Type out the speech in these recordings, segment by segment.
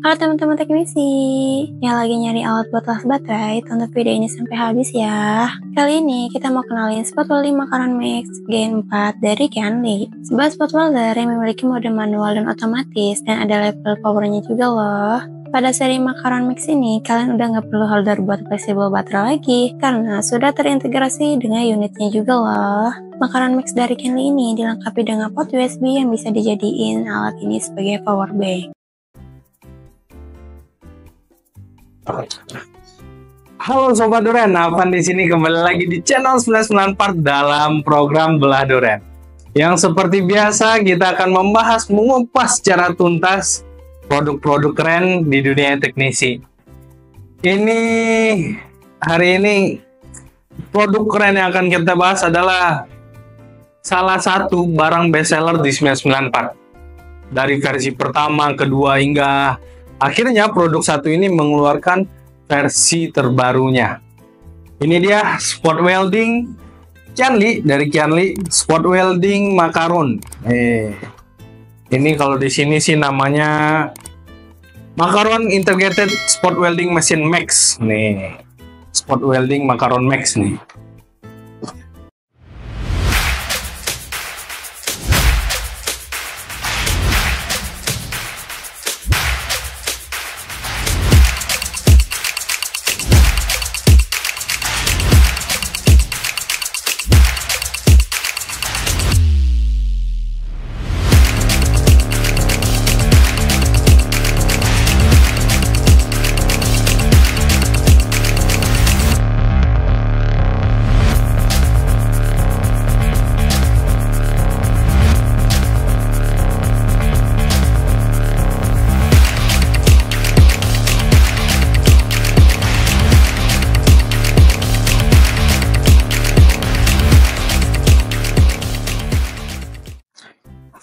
Halo teman-teman teknisi yang lagi nyari alat buat las baterai, tonton video ini sampai habis ya. Kali ini kita mau kenalin spot welding Macaron Mix Gen 4 dari Canli. Sebuah spot welder yang memiliki mode manual dan otomatis dan ada level powernya juga loh. Pada seri Macaron Mix ini, kalian udah nggak perlu holder buat fleksibel baterai lagi karena sudah terintegrasi dengan unitnya juga loh. Macaron Mix dari Canli ini dilengkapi dengan port USB yang bisa dijadiin alat ini sebagai power bank. Halo Sobat Duren, Afan di sini kembali lagi di channel 99 Part dalam program Belah Duren. Yang seperti biasa kita akan membahas mengupas secara tuntas produk-produk keren di dunia teknisi. Hari ini produk keren yang akan kita bahas adalah salah satu barang bestseller di 99 Part. Dari versi pertama, kedua hingga akhirnya produk satu ini mengeluarkan versi terbarunya. Ini dia spot welding Canli dari Canli, spot welding Macaron. Ini kalau di sini sih namanya Macaron Integrated Spot Welding Machine Max. Nih, spot welding Macaron Max nih.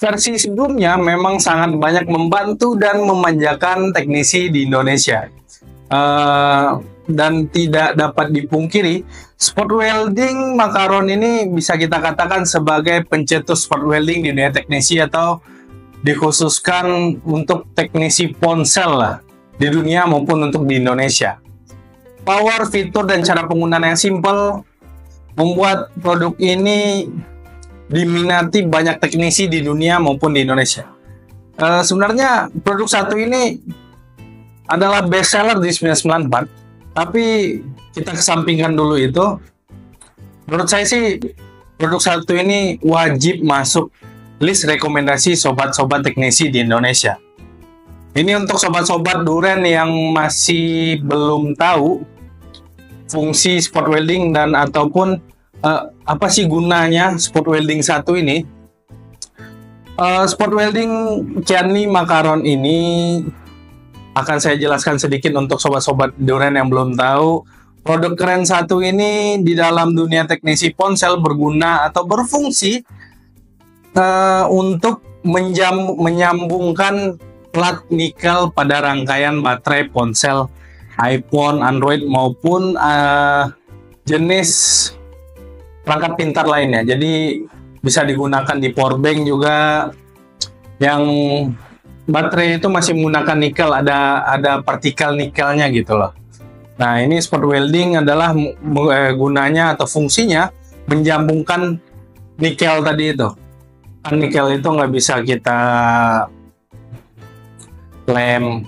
Versi sebelumnya memang sangat banyak membantu dan memanjakan teknisi di Indonesia. Dan tidak dapat dipungkiri, spot welding Macaron ini bisa kita katakan sebagai pencetus spot welding di dunia teknisi atau dikhususkan untuk teknisi ponsel lah, di dunia maupun untuk di Indonesia. Power, fitur, dan cara penggunaan yang simple membuat produk ini diminati banyak teknisi di dunia maupun di Indonesia. Sebenarnya produk satu ini adalah best seller di 99 Part, tapi kita kesampingkan dulu itu. Menurut saya sih produk satu ini wajib masuk list rekomendasi sobat-sobat teknisi di Indonesia. Ini untuk sobat-sobat Duren yang masih belum tahu fungsi spot welding dan ataupun apa sih gunanya spot welding satu ini. Spot welding Canli Macaron ini akan saya jelaskan sedikit untuk sobat-sobat Duren yang belum tahu. Produk keren satu ini di dalam dunia teknisi ponsel berguna atau berfungsi untuk menyambungkan plat nikel pada rangkaian baterai ponsel iPhone, Android maupun jenis perangkat pintar lainnya. Jadi bisa digunakan di powerbank juga yang baterai itu masih menggunakan nikel, ada partikel nikelnya gitu loh. Nah, ini spot welding adalah gunanya atau fungsinya menjambungkan nikel tadi itu. Kan nikel itu nggak bisa kita lem,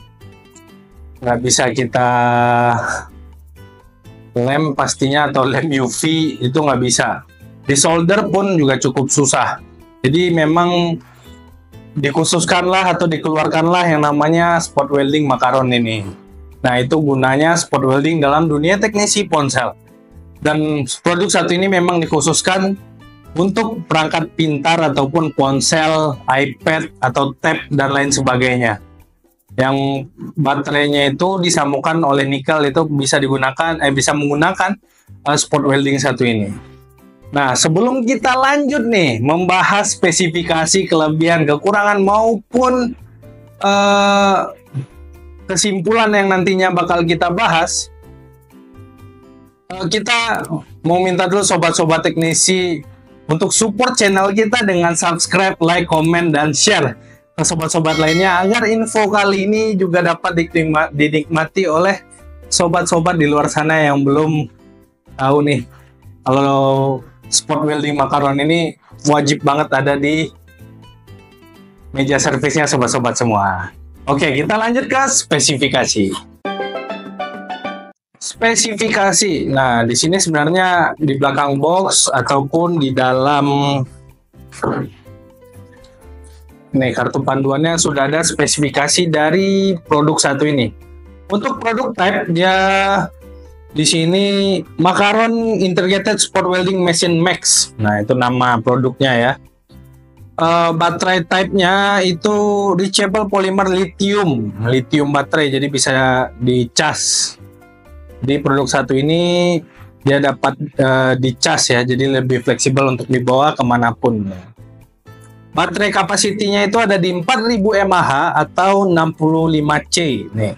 nggak bisa kita lem pastinya, atau lem UV itu nggak bisa. Di solder pun juga cukup susah. Jadi memang dikhususkanlah atau dikeluarkanlah yang namanya spot welding Macaron ini. Nah, itu gunanya spot welding dalam dunia teknisi ponsel. Dan produk satu ini memang dikhususkan untuk perangkat pintar ataupun ponsel, iPad atau tab dan lain sebagainya. Yang baterainya itu disambungkan oleh nikel, itu bisa digunakan bisa menggunakan spot welding satu ini. Nah, sebelum kita lanjut nih membahas spesifikasi, kelebihan, kekurangan maupun kesimpulan yang nantinya bakal kita bahas, kita mau minta dulu sobat-sobat teknisi untuk support channel kita dengan subscribe, like, komen, dan share. ke sobat-sobat lainnya agar info kali ini juga dapat dinikmati oleh sobat-sobat di luar sana yang belum tahu nih kalau spot welding makaron ini wajib banget ada di meja servisnya sobat-sobat semua. Oke, kita lanjut ke spesifikasi. Spesifikasi. Nah, di sini sebenarnya di belakang box ataupun di dalam nih kartu panduannya sudah ada spesifikasi dari produk satu ini. Untuk produk type dia di sini Makaron Integrated Spot Welding Machine Max. Nah, itu nama produknya ya. Baterai type-nya itu reachable polymer lithium baterai, jadi bisa dicas. Di produk satu ini dia dapat dicas ya, jadi lebih fleksibel untuk dibawa kemanapun. Baterai kapasitinya itu ada di 4000 mAh atau 65C nih.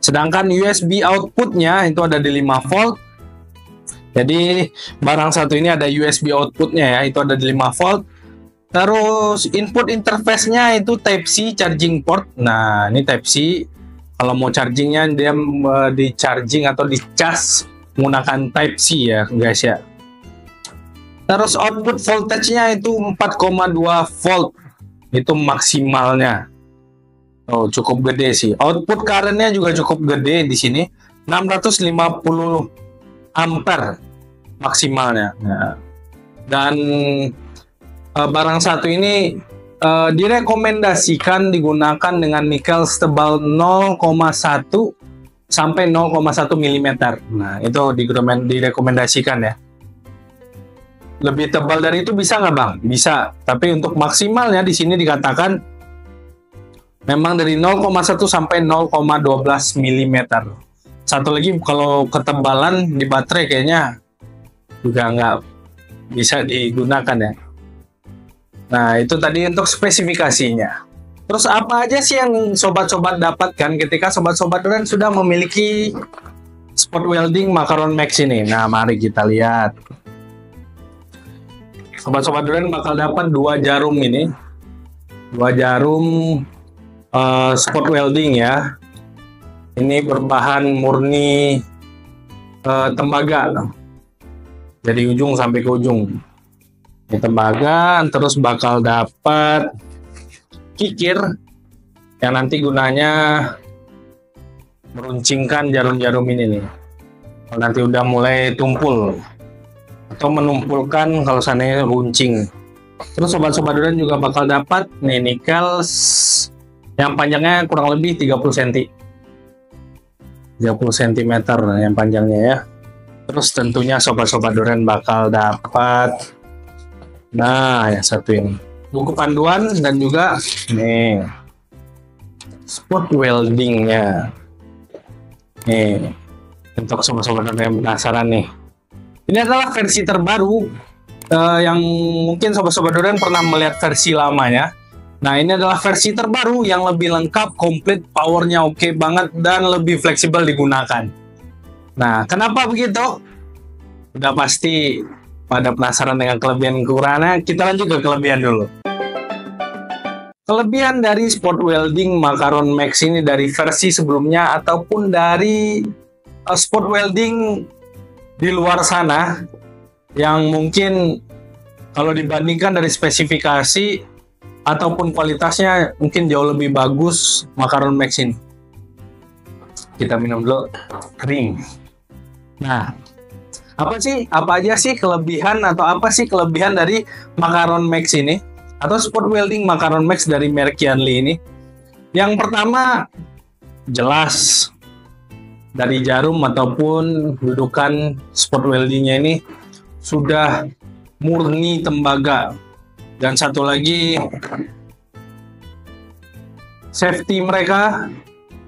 Sedangkan USB outputnya itu ada di 5 volt. Jadi barang satu ini ada USB outputnya ya, itu ada di 5 volt. Terus input interface-nya itu Type C charging port. Nah, ini Type C. Kalau mau chargingnya dia di charging atau di cas menggunakan Type C ya guys ya. Terus output voltage-nya itu 4,2 volt. Itu maksimalnya. Oh, cukup gede sih. Output current-nya juga cukup gede di sini. 650 ampere maksimalnya. Nah, dan barang satu ini direkomendasikan digunakan dengan nikel setebal 0,1 sampai 0,1 mm. Nah, itu direkomendasikan ya. Lebih tebal dari itu bisa nggak bang? Bisa. Tapi untuk maksimalnya di sini dikatakan memang dari 0,1 sampai 0,12 mm. Satu lagi kalau ketebalan di baterai kayaknya juga nggak bisa digunakan ya. Nah, itu tadi untuk spesifikasinya. Terus apa aja sih yang sobat-sobat dapatkan ketika sobat-sobat Duren sudah memiliki spot welding Makaron Max ini? Nah, mari kita lihat. Sobat-sobat Duren bakal dapat 2 jarum ini. 2 jarum spot welding ya. Ini berbahan murni tembaga. Dari ujung sampai ke ujung. Tembaga, terus bakal dapat kikir yang nanti gunanya meruncingkan jarum-jarum ini nih. Kalau nanti udah mulai tumpul atau menumpulkan kalau seandainya runcing. Terus sobat-sobat Duren juga bakal dapat nih nikel yang panjangnya kurang lebih 30 cm. 30 cm yang panjangnya ya. Terus tentunya sobat-sobat Duren bakal dapat yang satu ini buku panduan dan juga nih spot weldingnya nih untuk sobat-sobat yang penasaran nih. Ini adalah versi terbaru yang mungkin sobat-sobat Duren pernah melihat versi lamanya. Nah, ini adalah versi terbaru yang lebih lengkap, komplit, powernya oke banget dan lebih fleksibel digunakan. Nah, kenapa begitu? Udah pasti pada penasaran dengan kelebihan kekurangannya, kita lanjut ke kelebihan dulu. Kelebihan dari spot welding Makaron Max ini dari versi sebelumnya ataupun dari spot welding di luar sana yang mungkin kalau dibandingkan dari spesifikasi ataupun kualitasnya mungkin jauh lebih bagus Makaron Max ini. Kita minum dulu kering. Nah, apa aja sih kelebihan atau apa sih kelebihan dari Makaron Max ini atau spot welding Makaron Max dari merek Yanli ini? Yang pertama, jelas dari jarum ataupun dudukan spot weldingnya ini sudah murni tembaga. Dan satu lagi, safety mereka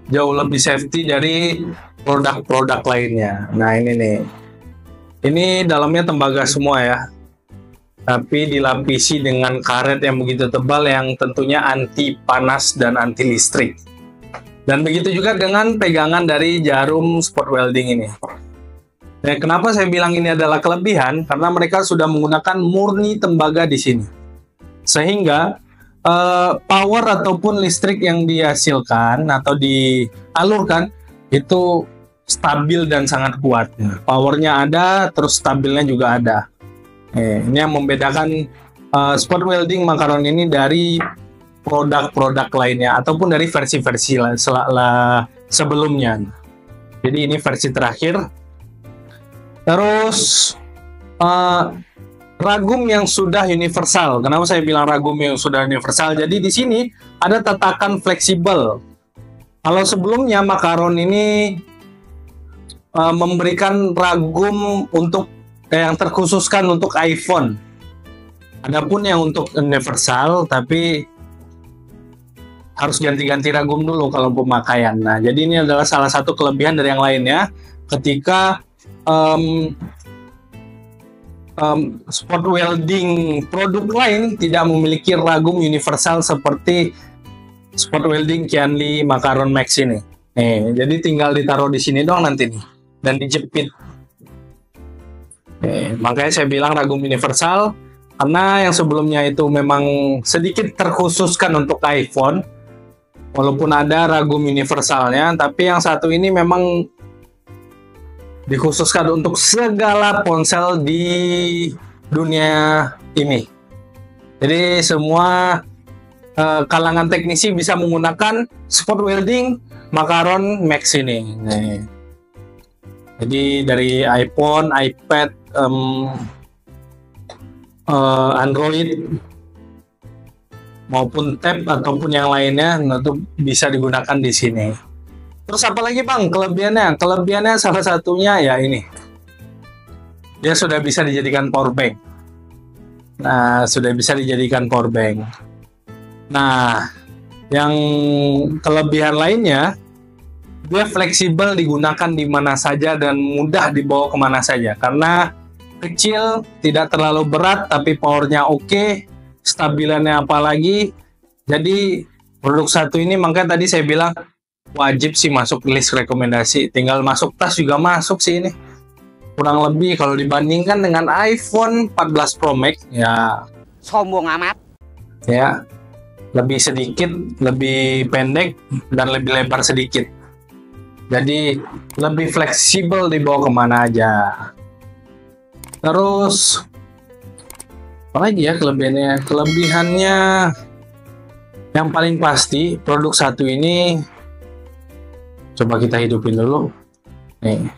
jauh lebih safety dari produk-produk lainnya. Nah, ini nih. Ini dalamnya tembaga semua ya, tapi dilapisi dengan karet yang begitu tebal yang tentunya anti panas dan anti listrik. Dan begitu juga dengan pegangan dari jarum spot welding ini. Nah, kenapa saya bilang ini adalah kelebihan? Karena mereka sudah menggunakan murni tembaga di sini. Sehingga power ataupun listrik yang dihasilkan atau dialurkan itu stabil dan sangat kuat. Powernya ada, terus stabilnya juga ada. Ini yang membedakan spot welding makaron ini dari produk-produk lainnya ataupun dari versi-versi sebelumnya. Jadi ini versi terakhir. Terus ragum yang sudah universal. Kenapa saya bilang ragum yang sudah universal? Jadi di sini ada tatakan fleksibel. Kalau sebelumnya makaron ini memberikan ragum untuk yang terkhususkan untuk iPhone. Adapun yang untuk universal, tapi harus ganti-ganti ragum dulu kalau pemakaian. Nah, jadi ini adalah salah satu kelebihan dari yang lainnya ketika spot welding produk lain tidak memiliki ragum universal seperti spot welding Kianli Makaron Max ini. Jadi tinggal ditaruh di sini doang nanti nih dan dijepit. Makanya saya bilang ragum universal karena yang sebelumnya itu memang sedikit terkhususkan untuk iPhone, walaupun ada ragum universalnya, tapi yang satu ini memang dikhususkan untuk segala ponsel di dunia ini. Jadi semua kalangan teknisi bisa menggunakan spot welding Makaron Max ini. Jadi dari iPhone, iPad, Android maupun tab ataupun yang lainnya itu bisa digunakan di sini. Terus apa lagi Bang kelebihannya? Kelebihannya salah satunya ya ini. Dia sudah bisa dijadikan power bank. Nah, sudah bisa dijadikan power bank. Nah, yang kelebihan lainnya, dia fleksibel digunakan di mana saja dan mudah dibawa kemana saja. Karena kecil, tidak terlalu berat, tapi powernya oke, stabilannya apalagi. Jadi produk satu ini makanya tadi saya bilang wajib sih masuk list rekomendasi. Tinggal masuk tas juga masuk sih ini. Kurang lebih kalau dibandingkan dengan iPhone 14 Pro Max ya sombong amat. Ya, lebih sedikit, lebih pendek dan lebih lebar sedikit. Jadi lebih fleksibel dibawa kemana aja. Terus apa lagi ya kelebihannya? Kelebihannya yang paling pasti produk satu ini coba kita hidupin dulu. Nih,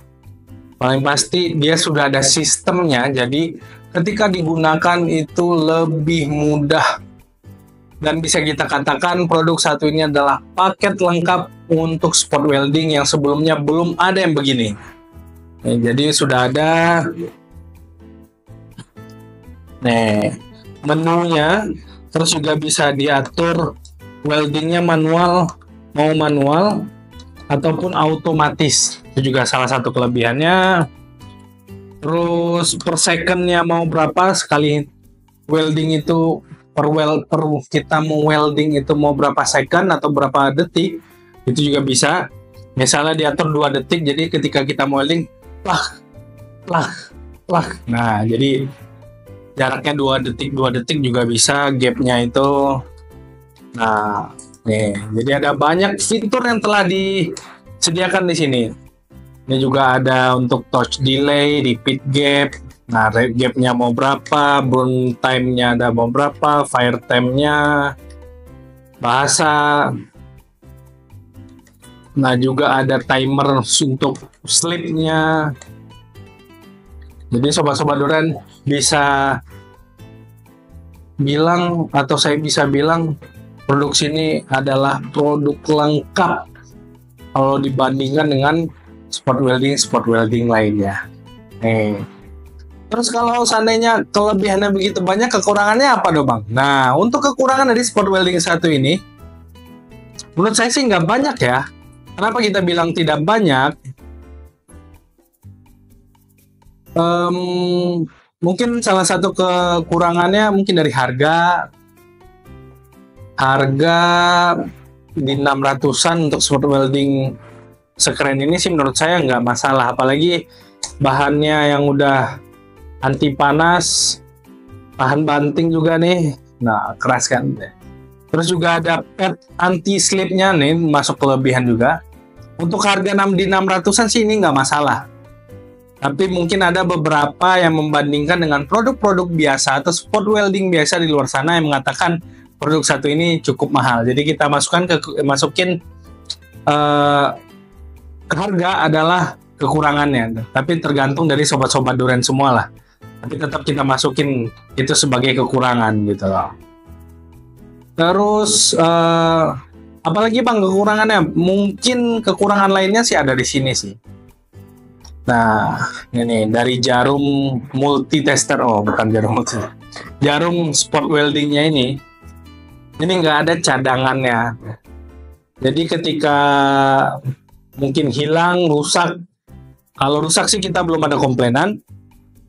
paling pasti dia sudah ada sistemnya. Jadi ketika digunakan itu lebih mudah dan bisa kita katakan produk satu ini adalah paket lengkap untuk spot welding yang sebelumnya belum ada yang begini. Jadi sudah ada menunya, terus juga bisa diatur weldingnya manual, mau manual ataupun otomatis. Itu juga salah satu kelebihannya. Terus per secondnya mau berapa sekali welding itu, per kita mau welding itu mau berapa second atau berapa detik, itu juga bisa. Misalnya diatur 2 detik, jadi ketika kita mau welding nah jadi jaraknya 2 detik juga bisa, gapnya itu. Nah, jadi ada banyak fitur yang telah disediakan di sini. Ini juga ada untuk touch delay, repeat gap. Nah, gapnya mau berapa, burn time-nya ada mau berapa, fire time-nya, bahasa. Nah, juga ada timer untuk sleep-nya. Jadi sobat-sobat Duren bisa bilang, atau saya bisa bilang produk sini adalah produk lengkap kalau dibandingkan dengan spot welding lainnya. Terus kalau seandainya kelebihannya begitu banyak, kekurangannya apa dong Bang? Nah, untuk kekurangan dari spot welding satu ini, menurut saya sih nggak banyak ya. Kenapa kita bilang tidak banyak? Mungkin salah satu kekurangannya mungkin dari harga di 600-an untuk spot welding sekeren ini sih menurut saya nggak masalah, apalagi bahannya yang udah anti panas, bahan banting juga nih, nah keras kan. Terus juga ada pad anti slipnya nih, masuk kelebihan juga. Untuk harga 6 di 600-an sih ini nggak masalah. Tapi mungkin ada beberapa yang membandingkan dengan produk-produk biasa atau spot welding biasa di luar sana yang mengatakan produk satu ini cukup mahal. Jadi kita masukin harga adalah kekurangannya. Tapi tergantung dari sobat-sobat Duren semua lah. Tapi tetap kita masukin itu sebagai kekurangan gitu loh. Terus apalagi Bang kekurangannya? Mungkin kekurangan lainnya sih ada di sini sih. Nah, ini dari jarum multitester. Oh, bukan jarum multi. Jarum spot weldingnya ini nggak ada cadangannya. Jadi ketika mungkin hilang, rusak. Kalau rusak sih kita belum ada komplainan.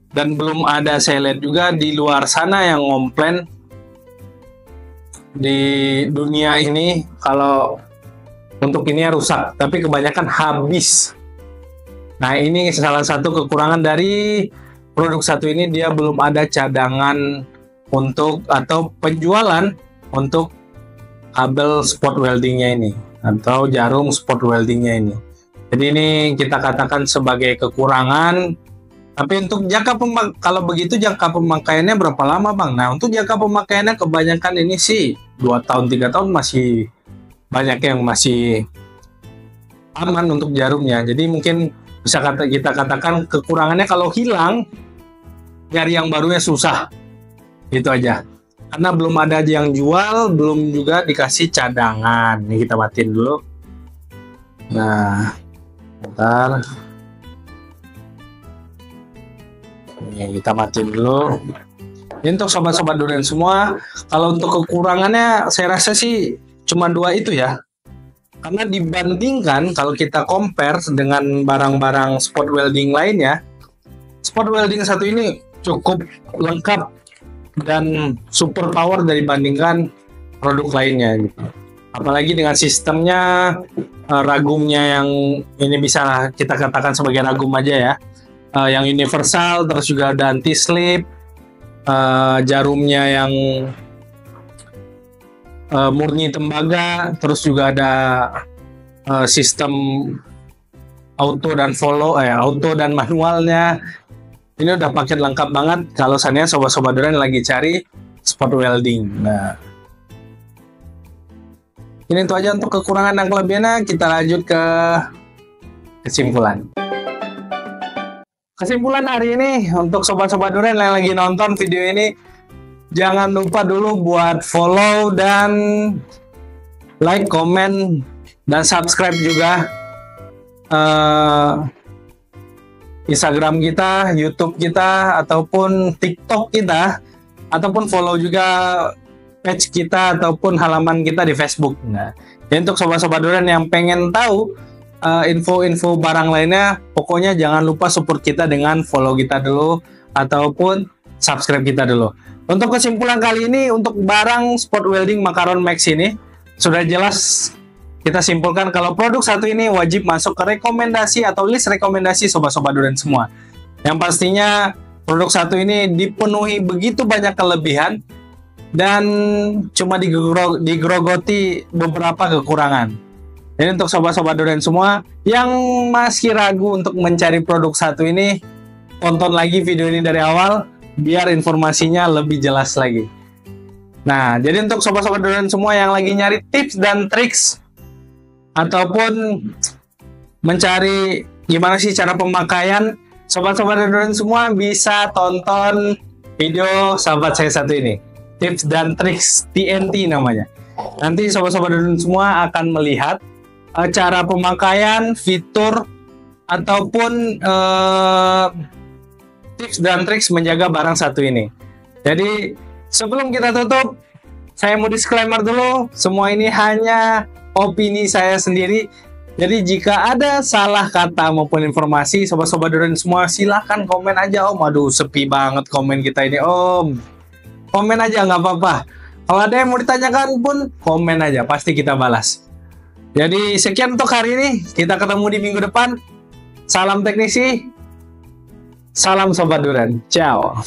Dan belum ada, saya lihat juga di luar sana yang komplain di dunia ini kalau untuk ini rusak, tapi kebanyakan habis. Nah, ini salah satu kekurangan dari produk satu ini, dia belum ada cadangan untuk atau penjualan untuk kabel spot weldingnya ini atau jarum spot weldingnya ini. Jadi ini kita katakan sebagai kekurangan. Tapi untuk kalau begitu jangka pemakaiannya berapa lama Bang? Nah, untuk jangka pemakaiannya kebanyakan ini sih 2 tahun 3 tahun masih banyak yang masih aman untuk jarumnya. Jadi mungkin bisa kita katakan kekurangannya kalau hilang nyari yang barunya susah. Gitu aja. Karena belum ada yang jual, belum juga dikasih cadangan. Ini kita matiin dulu. Nah, bentar. Ini kita matiin dulu. Ini untuk sobat-sobat Duren semua. Kalau untuk kekurangannya saya rasa sih cuma 2 itu ya. Karena dibandingkan kalau kita compare dengan barang-barang spot welding lainnya, spot welding satu ini cukup lengkap dan super power dibandingkan produk lainnya gitu. Apalagi dengan sistemnya ragumnya yang ini bisa kita katakan sebagai ragum aja ya. Yang universal, terus juga ada anti slip, jarumnya yang murni tembaga, terus juga ada sistem auto dan auto dan manualnya. Ini udah paket lengkap banget kalau seandainya sobat-sobat Duren lagi cari spot welding. Nah, ini itu aja untuk kekurangan dan kelebihannya. Kita lanjut ke kesimpulan. Kesimpulan hari ini untuk sobat-sobat Duren yang lagi nonton video ini, jangan lupa dulu buat follow dan like, komen, dan subscribe juga Instagram kita, YouTube kita, ataupun TikTok kita, ataupun follow juga page kita ataupun halaman kita di Facebook. Nah, jadi untuk sobat-sobat Duren yang pengen tahu info-info barang lainnya, pokoknya jangan lupa support kita dengan follow kita dulu ataupun subscribe kita dulu. Untuk kesimpulan kali ini, untuk barang spot welding Macaron Max ini sudah jelas kita simpulkan kalau produk satu ini wajib masuk ke rekomendasi atau list rekomendasi sobat-sobat Duren semua. Yang pastinya produk satu ini dipenuhi begitu banyak kelebihan dan cuma digerogoti beberapa kekurangan. Jadi untuk sobat-sobat Duren semua yang masih ragu untuk mencari produk satu ini, tonton lagi video ini dari awal biar informasinya lebih jelas lagi. Nah, jadi untuk sobat-sobat Duren semua yang lagi nyari tips dan triks ataupun mencari gimana sih cara pemakaian, sobat-sobat Duren semua bisa tonton video sahabat saya satu ini, tips dan triks TNT namanya. Nanti sobat-sobat Duren semua akan melihat cara pemakaian, fitur, ataupun tips dan triks menjaga barang satu ini. Jadi sebelum kita tutup, saya mau disclaimer dulu, semua ini hanya opini saya sendiri. Jadi jika ada salah kata maupun informasi, sobat-sobat Duren semua silahkan komen aja Om. Aduh, sepi banget komen kita ini Om. Komen aja nggak apa-apa. Kalau ada yang mau ditanyakan pun komen aja, pasti kita balas. Jadi sekian untuk hari ini, kita ketemu di minggu depan. Salam teknisi, salam sobat Duren, ciao.